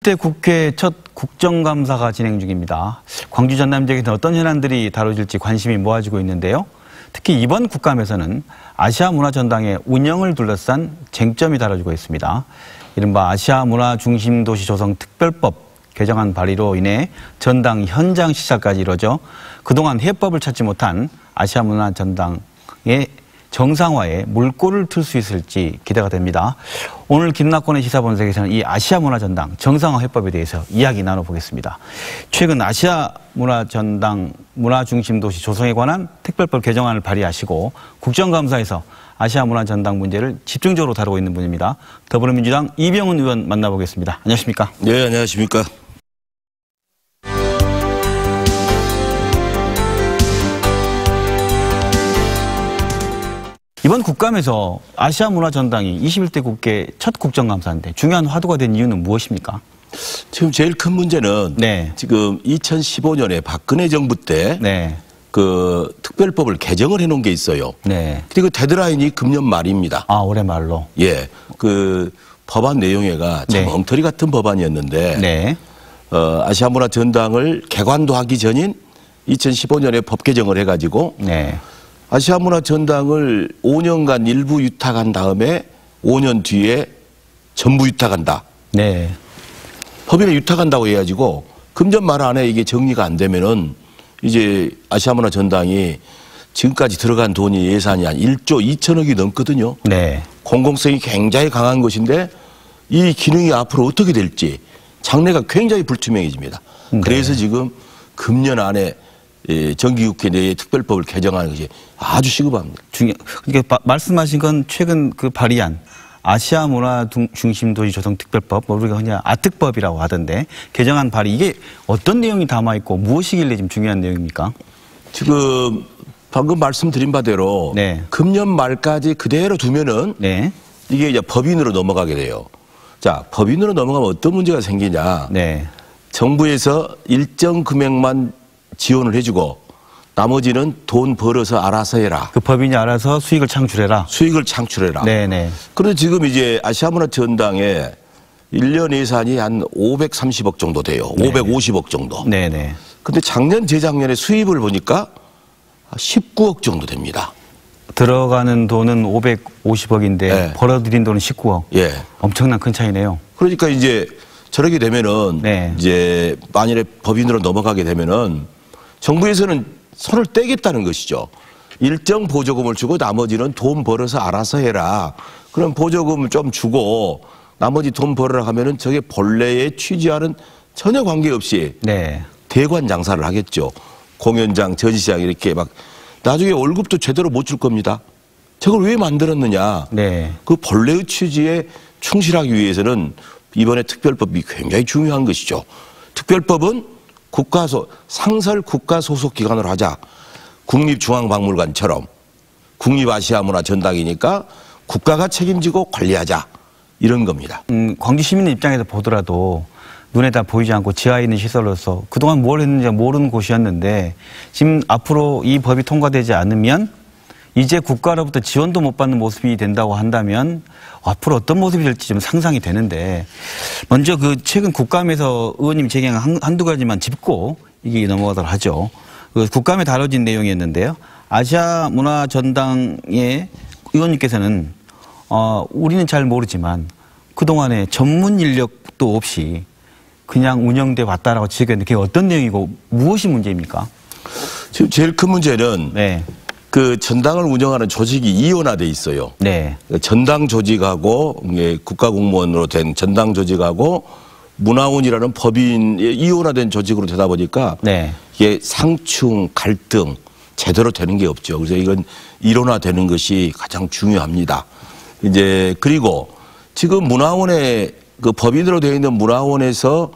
20대 국회 첫 국정감사가 진행 중입니다. 광주 전남 지역에서 어떤 현안들이 다뤄질지 관심이 모아지고 있는데요. 특히 이번 국감에서는 아시아 문화전당의 운영을 둘러싼 쟁점이 다뤄지고 있습니다. 이른바 아시아 문화 중심 도시 조성 특별법 개정안 발의로 인해 전당 현장 시찰까지 이뤄져 그동안 해법을 찾지 못한 아시아 문화전당의 정상화에 물꼬를 틀 수 있을지 기대가 됩니다. 오늘 김낙곤의 시사본색에서는 이 아시아 문화전당 정상화 해법에 대해서 이야기 나눠보겠습니다. 최근 아시아 문화전당 문화중심도시 조성에 관한 특별법 개정안을 발의하시고 국정감사에서 아시아 문화전당 문제를 집중적으로 다루고 있는 분입니다. 더불어민주당 이병훈 의원 만나보겠습니다. 안녕하십니까? 네, 안녕하십니까? 이번 국감에서 아시아 문화전당이 21대 국회 첫 국정감사인데 중요한 화두가 된 이유는 무엇입니까? 지금 제일 큰 문제는 지금 2015년에 박근혜 정부 때 그 특별법을 개정을 해놓은 게 있어요. 그리고 데드라인이 금년 말입니다. 아, 올해 말로? 예. 그 법안 내용에가 참 엉터리 같은 법안이었는데 아시아 문화전당을 개관도 하기 전인 2015년에 법 개정을 해가지고 아시아 문화전당을 5년간 일부 유탁한 다음에 5년 뒤에 전부 유탁한다. 법인에 유탁한다고 해가지고 금년 말 안에 이게 정리가 안 되면은 이제 아시아 문화전당이 지금까지 들어간 돈이 예산이 한 1조 2천억이 넘거든요. 공공성이 굉장히 강한 것인데 이 기능이 앞으로 어떻게 될지 장래가 굉장히 불투명해집니다. 그래서 지금 금년 안에 정기국회 내에 특별법을 개정하는 것이 아주 시급합니다. 그러니까 말씀하신 건 최근 그 발의한 아시아 문화 중심 도시 조성 특별법, 우리가 그냥 아특법이라고 하던데 개정안 발의 이게 어떤 내용이 담아 있고 무엇이길래 지금 중요한 내용입니까? 지금 방금 말씀드린 바대로 금년 말까지 그대로 두면은 이게 이제 법인으로 넘어가게 돼요. 자, 법인으로 넘어가면 어떤 문제가 생기냐? 정부에서 일정 금액만 지원을 해주고 나머지는 돈 벌어서 알아서 해라. 그 법인이 알아서 수익을 창출해라. 수익을 창출해라. 그런데 지금 이제 아시아 문화전당에 1년 예산이 한 530억 정도 돼요. 550억 정도. 근데 작년 재작년에 수입을 보니까 19억 정도 됩니다. 들어가는 돈은 550억인데 벌어들인 돈은 19억. 엄청난 큰 차이네요. 그러니까 이제 저렇게 되면은 이제 만일에 법인으로 넘어가게 되면은 정부에서는 손을 떼겠다는 것이죠. 일정 보조금을 주고 나머지는 돈 벌어서 알아서 해라. 그럼 보조금을 좀 주고 나머지 돈 벌으라 하면은 저게 본래의 취지와는 전혀 관계없이 대관 장사를 하겠죠. 공연장, 전시장 이렇게 막 나중에 월급도 제대로 못 줄 겁니다. 저걸 왜 만들었느냐. 그 본래의 취지에 충실하기 위해서는 이번에 특별법이 굉장히 중요한 것이죠. 특별법은 상설 국가 소속 기관으로 하자. 국립중앙박물관처럼 국립아시아문화전당이니까 국가가 책임지고 관리하자. 이런 겁니다. 광주 시민의 입장에서 보더라도 눈에 다 보이지 않고 지하에 있는 시설로서 그동안 뭘 했는지 모르는 곳이었는데 지금 앞으로 이 법이 통과되지 않으면 이제 국가로부터 지원도 못 받는 모습이 된다고 한다면 앞으로 어떤 모습이 될지 좀 상상이 되는데 먼저 그 최근 국감에서 의원님 제기한 한두 가지만 짚고 이게 넘어가도록 하죠. 그 국감에 다뤄진 내용이었는데요. 아시아 문화전당의 의원님께서는 우리는 잘 모르지만 그동안에 전문 인력도 없이 그냥 운영돼 왔다라고 지적했는데 그게 어떤 내용이고 무엇이 문제입니까? 지금 제일 큰 문제는 그 전당을 운영하는 조직이 이원화돼 있어요. 전당 조직하고 국가공무원으로 된 전당 조직하고 문화원이라는 법인에 이원화된 조직으로 되다 보니까 이게 상충, 갈등 제대로 되는 게 없죠. 그래서 이건 일원화되는 것이 가장 중요합니다. 이제 그리고 지금 문화원에 그 법인으로 되어 있는 문화원에서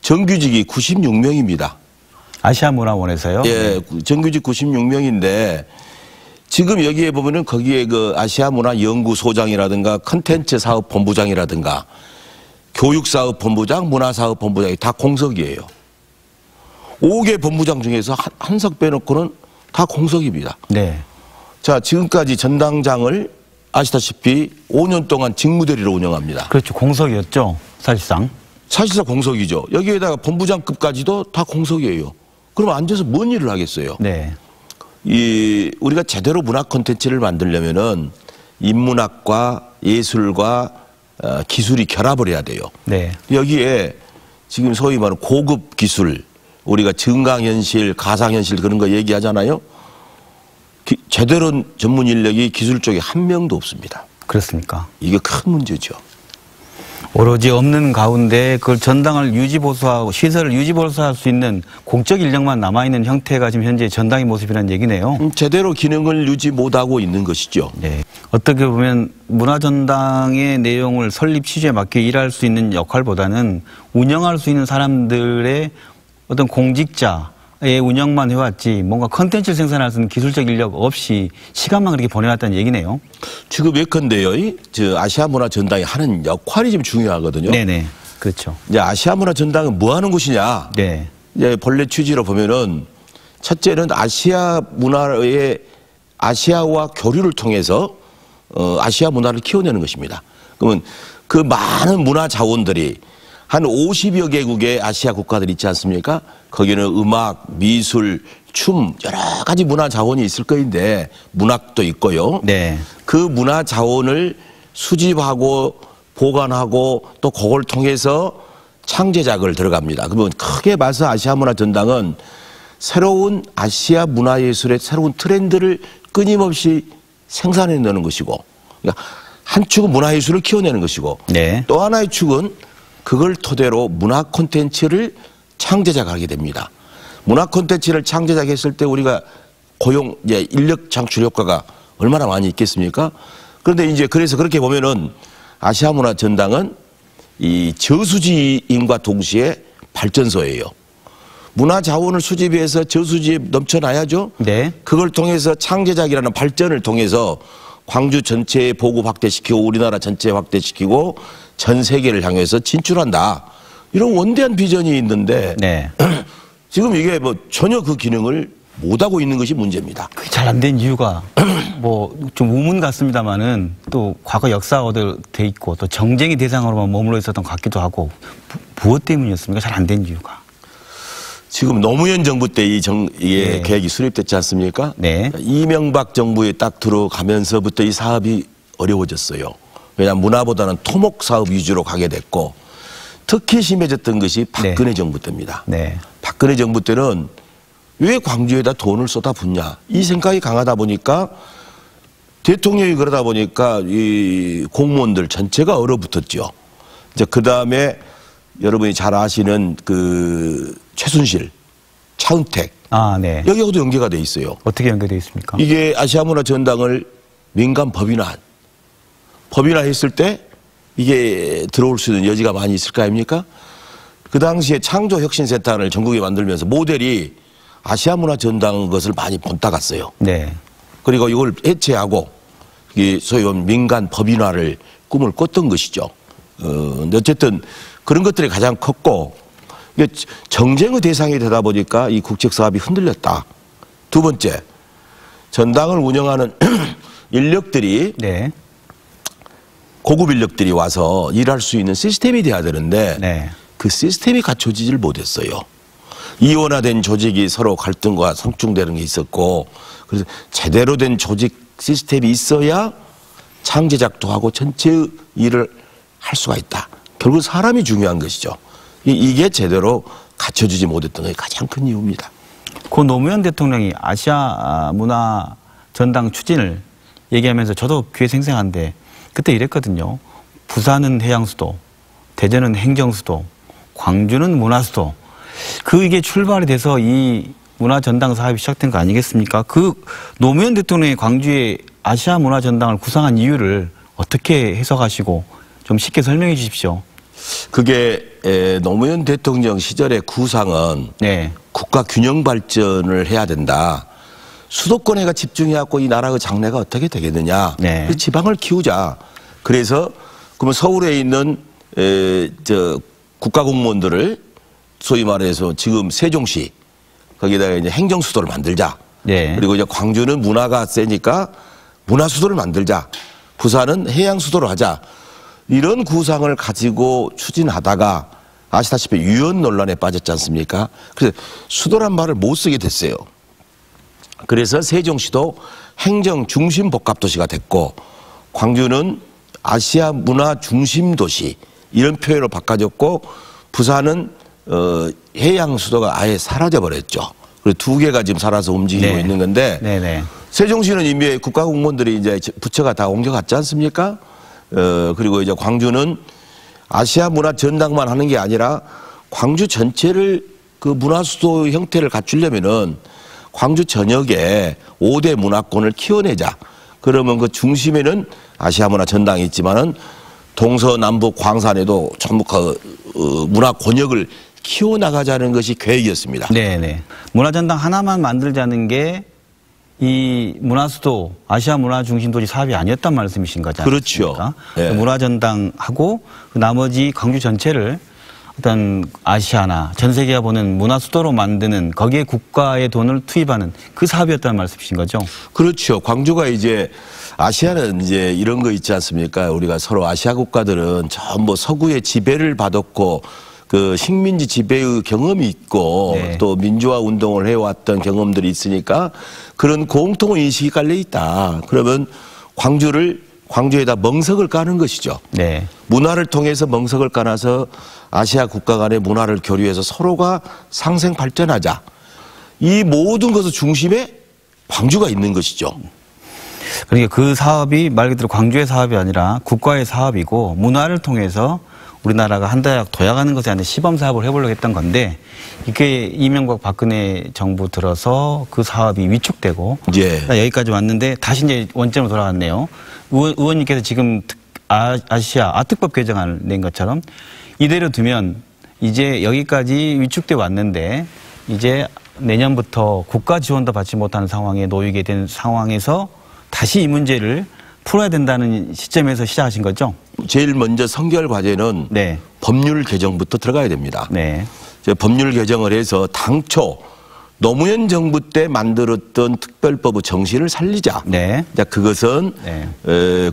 정규직이 96명입니다. 아시아 문화원에서요? 정규직 96명인데 지금 여기에 보면은 거기에 그 아시아 문화 연구소장이라든가 컨텐츠 사업 본부장이라든가 교육 사업 본부장, 문화 사업 본부장이 다 공석이에요. 5개 본부장 중에서 한 석 빼놓고는 다 공석입니다. 자, 지금까지 전당장을 아시다시피 5년 동안 직무대리로 운영합니다. 그렇죠. 공석이었죠. 사실상. 사실상 공석이죠. 여기에다가 본부장급까지도 다 공석이에요. 그럼 앉아서 뭔 일을 하겠어요? 네. 우리가 제대로 문화 콘텐츠를 만들려면은 인문학과 예술과 기술이 결합을 해야 돼요. 네. 여기에 지금 소위 말하는 고급 기술, 우리가 증강현실, 가상현실 그런 거 얘기하잖아요. 제대로 전문 인력이 기술 쪽에 한 명도 없습니다. 그렇습니까? 이게 큰 문제죠. 오로지 없는 가운데 그걸 전당을 유지보수하고 시설을 유지보수할 수 있는 공적 인력만 남아있는 형태가 지금 현재 전당의 모습이라는 얘기네요. 제대로 기능을 유지 못하고 있는 것이죠. 네. 어떻게 보면 문화전당의 내용을 설립 취지에 맞게 일할 수 있는 역할보다는 운영할 수 있는 사람들의 어떤 공직자의 운영만 해왔지 뭔가 컨텐츠를 생산할 수 있는 기술적 인력 없이 시간만 그렇게 보내왔다는 얘기네요. 지금 예컨대요. 아시아 문화 전당이 하는 역할이 좀 중요하거든요. 네네. 그렇죠. 이제 아시아 문화 전당은 뭐 하는 곳이냐. 네. 이제 본래 취지로 보면은 첫째는 아시아 문화의 아시아와 교류를 통해서 아시아 문화를 키워내는 것입니다. 그러면 그 많은 문화 자원들이 한 50여 개국의 아시아 국가들 있지 않습니까? 거기는 음악, 미술, 춤 여러 가지 문화 자원이 있을 거인데 문학도 있고요. 네. 그 문화 자원을 수집하고 보관하고 또 그걸 통해서 창제작을 들어갑니다. 그러면 크게 봐서 아시아 문화 전당은 새로운 아시아 문화예술의 새로운 트렌드를 끊임없이 생산해내는 것이고, 그러니까 한 축은 문화예술을 키워내는 것이고, 네. 또 하나의 축은 그걸 토대로 문화 콘텐츠를 창제작하게 됩니다. 문화 콘텐츠를 창제작했을 때 우리가 고용, 인력 창출 효과가 얼마나 많이 있겠습니까? 그런데 이제 그래서 그렇게 보면은 아시아 문화 전당은 이 저수지임과 동시에 발전소예요. 문화 자원을 수집해서 저수지에 넘쳐나야죠. 네. 그걸 통해서 창제작이라는 발전을 통해서 광주 전체에 보급 확대시키고 우리나라 전체에 확대시키고 전 세계를 향해서 진출한다. 이런 원대한 비전이 있는데 네. 지금 이게 뭐 전혀 그 기능을 못하고 있는 것이 문제입니다. 그게 잘 안 된 이유가 뭐 좀 우문 같습니다만은 또 과거 역사가 돼 있고 또 정쟁의 대상으로만 머물러 있었던 것 같기도 하고 무엇 때문이었습니까? 잘 안 된 이유가. 지금 노무현 정부 때 이게 네. 계획이 수립됐지 않습니까? 네. 이명박 정부에 딱 들어가면서부터 이 사업이 어려워졌어요. 왜냐하면 문화보다는 토목 사업 위주로 가게 됐고 특히 심해졌던 것이 박근혜 네. 정부 때입니다. 네. 박근혜 정부 때는 왜 광주에다 돈을 쏟아붓냐 이 생각이 강하다 보니까 대통령이 그러다 보니까 이 공무원들 전체가 얼어붙었죠. 이제 그 다음에 여러분이 잘 아시는 그 최순실, 차은택 네. 여기하고도 연계가 돼 있어요. 어떻게 연계돼 있습니까? 이게 아시아 문화 전당을 민간 법인화했을 때 이게 들어올 수 있는 여지가 많이 있을 거 아닙니까? 그 당시에 창조혁신센터를 전국에 만들면서 모델이 아시아 문화 전당 것을 많이 본따갔어요. 네. 그리고 이걸 해체하고 소위 민간 법인화를 꿈을 꿨던 것이죠. 어쨌든 그런 것들이 가장 컸고 정쟁의 대상이 되다 보니까 이 국책 사업이 흔들렸다. 두 번째, 전당을 운영하는 인력들이 네. 고급 인력들이 와서 일할 수 있는 시스템이 돼야 되는데 네. 그 시스템이 갖춰지질 못했어요. 이원화된 조직이 서로 갈등과 상충되는 게 있었고 그래서 제대로 된 조직 시스템이 있어야 창제작도 하고 전체 일을 할 수가 있다. 결국 사람이 중요한 것이죠. 이게 제대로 갖춰지지 못했던 게 가장 큰 이유입니다. 고 노무현 대통령이 아시아 문화 전당 추진을 얘기하면서 저도 귀에 생생한데 그때 이랬거든요. 부산은 해양수도, 대전은 행정수도, 광주는 문화수도. 이게 출발이 돼서 이 문화전당 사업이 시작된 거 아니겠습니까? 그 노무현 대통령이 광주에 아시아 문화전당을 구상한 이유를 어떻게 해석하시고 좀 쉽게 설명해 주십시오. 그게 노무현 대통령 시절의 구상은 네. 국가 균형 발전을 해야 된다. 수도권에가 집중해갖고 이 나라의 장래가 어떻게 되겠느냐. 네. 지방을 키우자. 그래서 그러면 서울에 있는 국가 공무원들을 소위 말해서 지금 세종시 거기다가 이제 행정수도를 만들자. 네. 그리고 이제 광주는 문화가 세니까 문화수도를 만들자. 부산은 해양수도로 하자. 이런 구상을 가지고 추진하다가 아시다시피 유연 논란에 빠졌지 않습니까? 그래서 수도란 말을 못 쓰게 됐어요. 그래서 세종시도 행정 중심 복합도시가 됐고 광주는 아시아 문화 중심 도시 이런 표현으로 바꿔졌고 부산은 해양 수도가 아예 사라져 버렸죠. 그리고 두 개가 지금 살아서 움직이고 있는 건데 세종시는 이미 국가 공무원들이 이제 부처가 다 옮겨갔지 않습니까? 그리고 이제 광주는 아시아 문화 전당만 하는 게 아니라 광주 전체를 그 문화 수도 형태를 갖추려면은 광주 전역에 5대 문화권을 키워내자. 그러면 그 중심에는 아시아 문화 전당이 있지만은 동서남북 광산에도 전부 문화 권역을 키워나가자는 것이 계획이었습니다. 네네. 문화전당 하나만 만들자는 게 이 문화수도 아시아 문화중심도시 사업이 아니었단 말씀이신 거죠? 그렇죠. 네. 문화전당하고 나머지 광주 전체를 어떤 아시아나 전 세계가 보는 문화수도로 만드는 거기에 국가의 돈을 투입하는 그 사업이었다는 말씀이신 거죠? 그렇죠. 광주가 이제 아시아는 이제 이런 거 있지 않습니까? 우리가 서로 아시아 국가들은 전부 서구의 지배를 받았고 그 식민지 지배의 경험이 있고 또 민주화 운동을 해왔던 경험들이 있으니까 그런 공통 인식이 깔려 있다. 그러면 광주에다 멍석을 까는 것이죠. 문화를 통해서 멍석을 까놔서 아시아 국가 간의 문화를 교류해서 서로가 상생 발전하자. 이 모든 것의 중심에 광주가 있는 것이죠. 그러니까 그 사업이 말 그대로 광주의 사업이 아니라 국가의 사업이고 문화를 통해서 우리나라가 한 대학 도약하는 것에 대한 시범 사업을 해보려고 했던 건데 이게 이명박 박근혜 정부 들어서 그 사업이 위축되고 여기까지 왔는데 다시 이제 원점으로 돌아갔네요. 의원님께서 지금 아시아 아특법 개정안을 낸 것처럼 이대로 두면 이제 여기까지 위축돼 왔는데 이제 내년부터 국가 지원도 받지 못하는 상황에 놓이게 된 상황에서 다시 이 문제를 풀어야 된다는 시점에서 시작하신 거죠? 제일 먼저 선결 과제는 법률 개정부터 들어가야 됩니다. 법률 개정을 해서 당초 노무현 정부 때 만들었던 특별법의 정신을 살리자. 그것은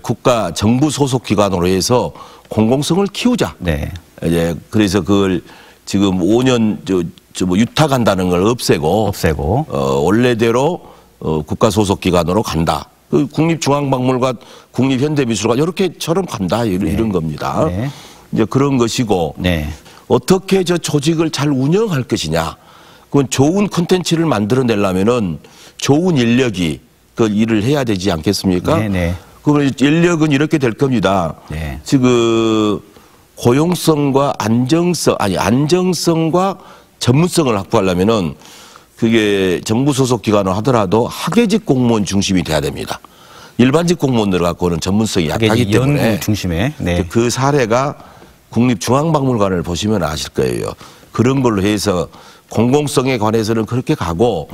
국가 정부 소속 기관으로 해서 공공성을 키우자. 이제 그래서 그걸 지금 5년 유탁한다는 걸 없애고 원래대로 국가 소속 기관으로 간다. 국립중앙박물관, 국립현대미술관 이렇게처럼 간다 이런 겁니다. 이제 그런 것이고 어떻게 저 조직을 잘 운영할 것이냐. 그건 좋은 콘텐츠를 만들어내려면은 좋은 인력이 그 일을 해야 되지 않겠습니까? 그러면 인력은 이렇게 될 겁니다. 지금 고용성과 안정성과 전문성을 확보하려면은 그게 정부 소속 기관을 하더라도 학예직 공무원 중심이 돼야 됩니다. 일반직 공무원들 갖고는 전문성이 약하기 때문에 연구 중심에 그 사례가 국립중앙박물관을 보시면 아실 거예요. 그런 걸로 해서 공공성에 관해서는 그렇게 가고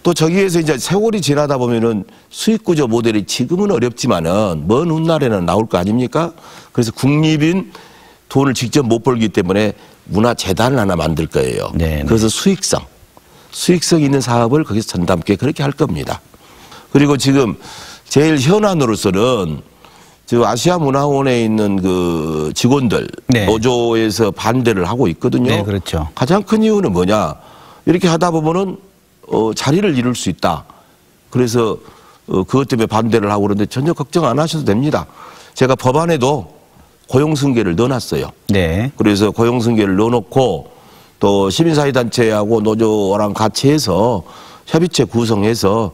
또 저기에서 이제 세월이 지나다 보면은 수익구조 모델이 지금은 어렵지만은 먼 훗날에는 나올 거 아닙니까? 그래서 국립인 돈을 직접 못 벌기 때문에 문화재단을 하나 만들 거예요. 그래서 수익성 있는 사업을 거기서 전담게 그렇게 할 겁니다. 그리고 지금 제일 현안으로서는 지금 아시아문화원에 있는 그 직원들 노조에서 반대를 하고 있거든요. 가장 큰 이유는 뭐냐? 이렇게 하다 보면은 자리를 잃을 수 있다. 그래서 그것 때문에 반대를 하고 그러는데 전혀 걱정 안 하셔도 됩니다. 제가 법안에도 고용승계를 넣어놨어요. 그래서 고용승계를 넣어놓고 또 시민사회단체하고 노조랑 같이 해서 협의체 구성해서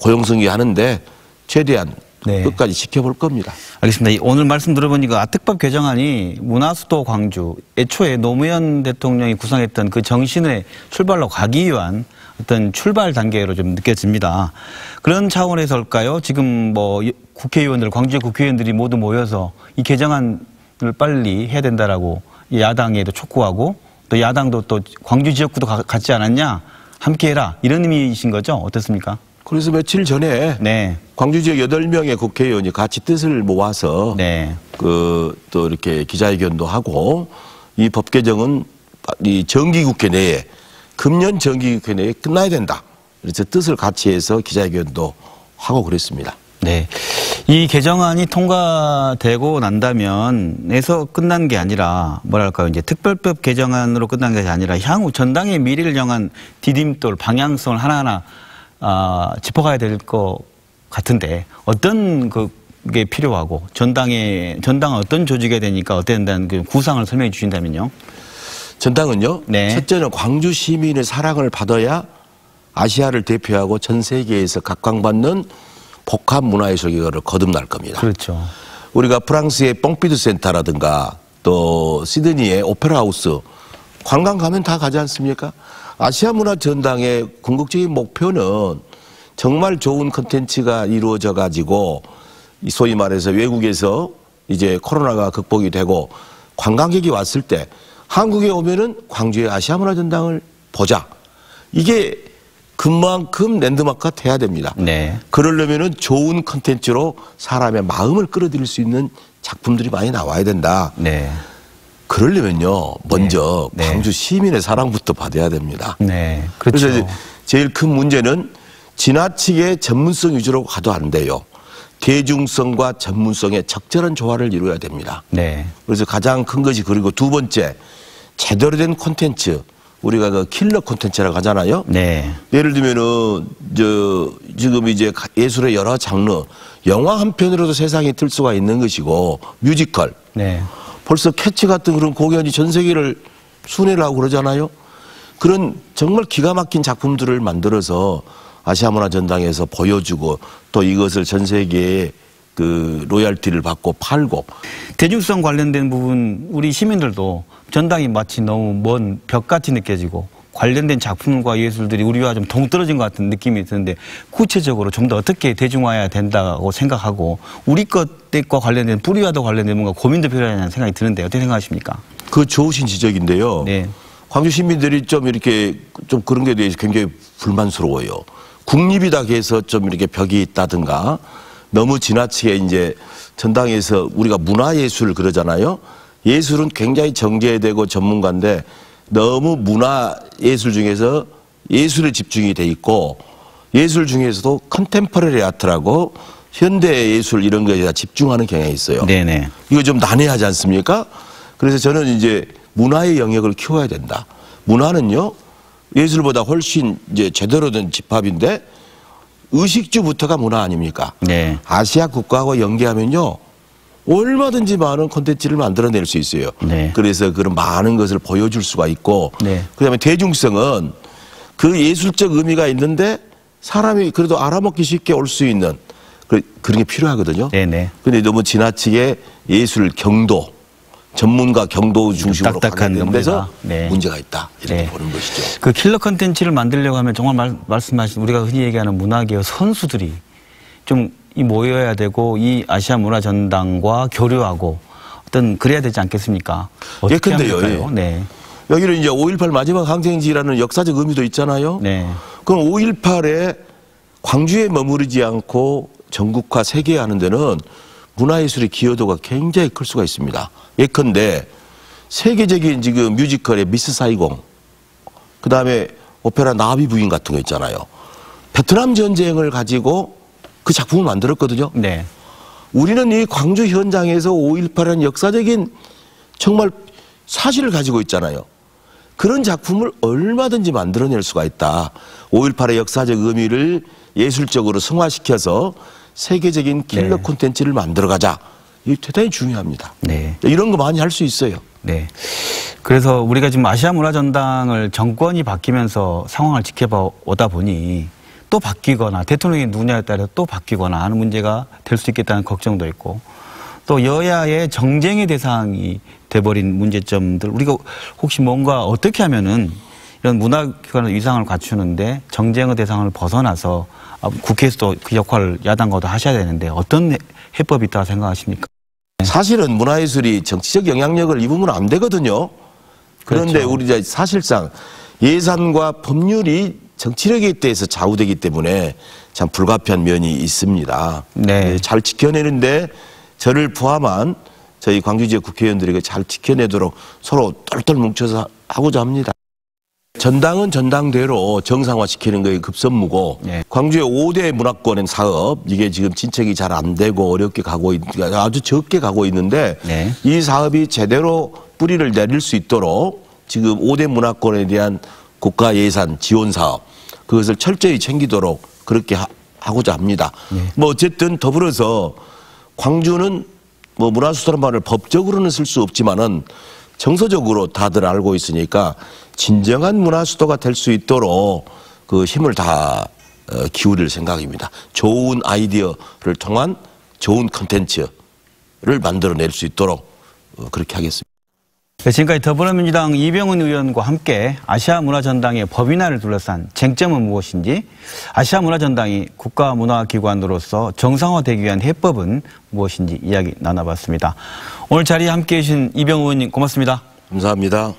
고용승계 하는데 최대한 끝까지 지켜볼 겁니다. 알겠습니다. 오늘 말씀 들어보니까 아특법 개정안이 문화수도 광주 애초에 노무현 대통령이 구상했던 그 정신의 출발로 가기 위한 어떤 출발 단계로 좀 느껴집니다. 그런 차원에서일까요? 지금 뭐 국회의원들, 광주의 국회의원들이 모두 모여서 이 개정안을 빨리 해야 된다라고 야당에도 촉구하고 또 야당도 또 광주 지역구도 같지 않았냐? 함께 해라. 이런 의미이신 거죠? 어떻습니까? 그래서 며칠 전에 광주 지역 8명의 국회의원이 같이 뜻을 모아서 또 이렇게 기자회견도 하고 이 법 개정은 이 정기국회 내에 금년 정기국회 내에 끝나야 된다. 그래서 뜻을 같이 해서 기자회견도 하고 그랬습니다. 네. 이 개정안이 통과되고 난다면에서 끝난 게 아니라 뭐랄까요, 이제 특별법 개정안으로 끝난 게 아니라 향후 전당의 미래를 향한 디딤돌, 방향성을 하나하나 짚어가야 될 것 같은데 어떤 그게 필요하고 전당은 어떤 조직이 되니까 어떻게 된다는 그 구상을 설명해 주신다면요. 전당은요. 네. 첫째는 광주 시민의 사랑을 받아야 아시아를 대표하고 전 세계에서 각광받는 복합 문화예술계를 거듭날 겁니다. 그렇죠. 우리가 프랑스의 뽕피두 센터라든가 또 시드니의 오페라 하우스 관광 가면 다 가지 않습니까? 아시아 문화 전당의 궁극적인 목표는 정말 좋은 콘텐츠가 이루어져 가지고 소위 말해서 외국에서 이제 코로나가 극복이 되고 관광객이 왔을 때 한국에 오면은 광주의 아시아 문화 전당을 보자. 이게 그만큼 랜드마크가 돼야 됩니다. 네. 그러려면은 좋은 콘텐츠로 사람의 마음을 끌어들일 수 있는 작품들이 많이 나와야 된다. 네. 그러려면요, 먼저 네. 광주 시민의 사랑부터 받아야 됩니다. 네. 그렇죠. 그래서 제일 큰 문제는 지나치게 전문성 위주로 가도 안 돼요. 대중성과 전문성의 적절한 조화를 이루어야 됩니다. 네. 그래서 가장 큰 것이 그리고 두 번째, 제대로 된 콘텐츠. 우리가 그 킬러 콘텐츠라고 하잖아요. 네. 예를 들면은 지금 이제 예술의 여러 장르, 영화 한 편으로도 세상에 틀 수가 있는 것이고 뮤지컬. 네. 벌써 캐치 같은 그런 공연이 전 세계를 순회를 하고 그러잖아요. 그런 정말 기가 막힌 작품들을 만들어서 아시아 문화 전당에서 보여주고 또 이것을 전 세계에 그 로열티를 받고 팔고. 대중성 관련된 부분 우리 시민들도 전당이 마치 너무 먼 벽같이 느껴지고 관련된 작품과 예술들이 우리와 좀 동떨어진 것 같은 느낌이 드는데 구체적으로 좀 더 어떻게 대중화해야 된다고 생각하고 우리 것과 관련된 뿌리와도 관련된 뭔가 고민도 필요하다는 생각이 드는데 어떻게 생각하십니까? 그 좋으신 지적인데요. 네. 광주 시민들이 좀 이렇게 좀 그런 게 대해서 굉장히 불만스러워요. 국립이다 해서 좀 이렇게 벽이 있다든가 너무 지나치게 이제 전당에서 우리가 문화예술 그러잖아요. 예술은 굉장히 정제되고 전문가인데 너무 문화예술 중에서 예술에 집중이 돼 있고 예술 중에서도 컨템퍼러리 아트라고 현대예술 이런 거에 집중하는 경향이 있어요. 네네. 이거 좀 난해하지 않습니까? 그래서 저는 이제 문화의 영역을 키워야 된다. 문화는요, 예술보다 훨씬 이제 제대로 된 집합인데 의식주부터가 문화 아닙니까? 네. 아시아 국가하고 연계하면요, 얼마든지 많은 콘텐츠를 만들어낼 수 있어요. 네. 그래서 그런 많은 것을 보여줄 수가 있고, 네. 그다음에 대중성은 그 예술적 의미가 있는데 사람이 그래도 알아먹기 쉽게 올 수 있는 그런 게 필요하거든요. 네네. 근데 너무 지나치게 예술 경도, 전문가 경도 중심으로 가는 데서 네. 문제가 있다. 이렇게 네. 보는 것이죠. 그 킬러 컨텐츠를 만들려고 하면 정말 말씀하신 우리가 흔히 얘기하는 문화계의 선수들이 좀 모여야 되고 이 아시아 문화 전당과 교류하고 어떤 그래야 되지 않겠습니까? 어떻게 예컨대요. 합니까요? 네. 여기는 이제 5.18 마지막 항쟁지라는 역사적 의미도 있잖아요. 네. 그럼 5.18에 광주에 머무르지 않고 전국화 세계화하는 데는 문화예술의 기여도가 굉장히 클 수가 있습니다. 예컨대 세계적인 지금 뮤지컬의 미스 사이공, 그 다음에 오페라 나비 부인 같은 거 있잖아요. 베트남 전쟁을 가지고 그 작품을 만들었거든요. 네. 우리는 이 광주 현장에서 5.18이라는 역사적인 정말 사실을 가지고 있잖아요. 그런 작품을 얼마든지 만들어낼 수가 있다. 5.18의 역사적 의미를 예술적으로 승화시켜서 세계적인 킬러 네. 콘텐츠를 만들어가자. 이게 대단히 중요합니다. 네. 이런 거 많이 할 수 있어요. 네. 그래서 우리가 지금 아시아 문화 전당을 정권이 바뀌면서 상황을 지켜오다 보니 또 바뀌거나 대통령이 누구냐에 따라 또 바뀌거나 하는 문제가 될 수 있겠다는 걱정도 있고 또 여야의 정쟁의 대상이 돼버린 문제점들 우리가 혹시 뭔가 어떻게 하면은 이런 문화기관의 위상을 갖추는데 정쟁의 대상을 벗어나서 국회에서도 그 역할을 야당과도 하셔야 되는데 어떤 해법이 있다고 생각하십니까? 사실은 문화예술이 정치적 영향력을 입으면 안 되거든요. 그런데 그렇죠. 우리 사실상 예산과 법률이 정치력에 대해서 좌우되기 때문에 참 불가피한 면이 있습니다. 네. 잘 지켜내는데 저를 포함한 저희 광주 지역 국회의원들에게 잘 지켜내도록 서로 똘똘 뭉쳐서 하고자 합니다. 전당은 전당대로 정상화시키는 것이 급선무고 네. 광주의 5대 문화권의 사업 이게 지금 진척이 잘 안 되고 어렵게 가고 아주 적게 가고 있는데 네. 이 사업이 제대로 뿌리를 내릴 수 있도록 지금 5대 문화권에 대한 국가 예산 지원 사업 그것을 철저히 챙기도록 그렇게 하고자 합니다. 네. 뭐 어쨌든 더불어서 광주는 뭐 문화수도란 말을 법적으로는 쓸 수 없지만은 정서적으로 다들 알고 있으니까 진정한 문화수도가 될 수 있도록 그 힘을 다 기울일 생각입니다. 좋은 아이디어를 통한 좋은 콘텐츠를 만들어낼 수 있도록 그렇게 하겠습니다. 지금까지 더불어민주당 이병훈 의원과 함께 아시아문화전당의 법인화를 둘러싼 쟁점은 무엇인지, 아시아문화전당이 국가문화기관으로서 정상화되기 위한 해법은 무엇인지 이야기 나눠봤습니다. 오늘 자리에 함께해 주신 이병훈 의원님 고맙습니다. 감사합니다.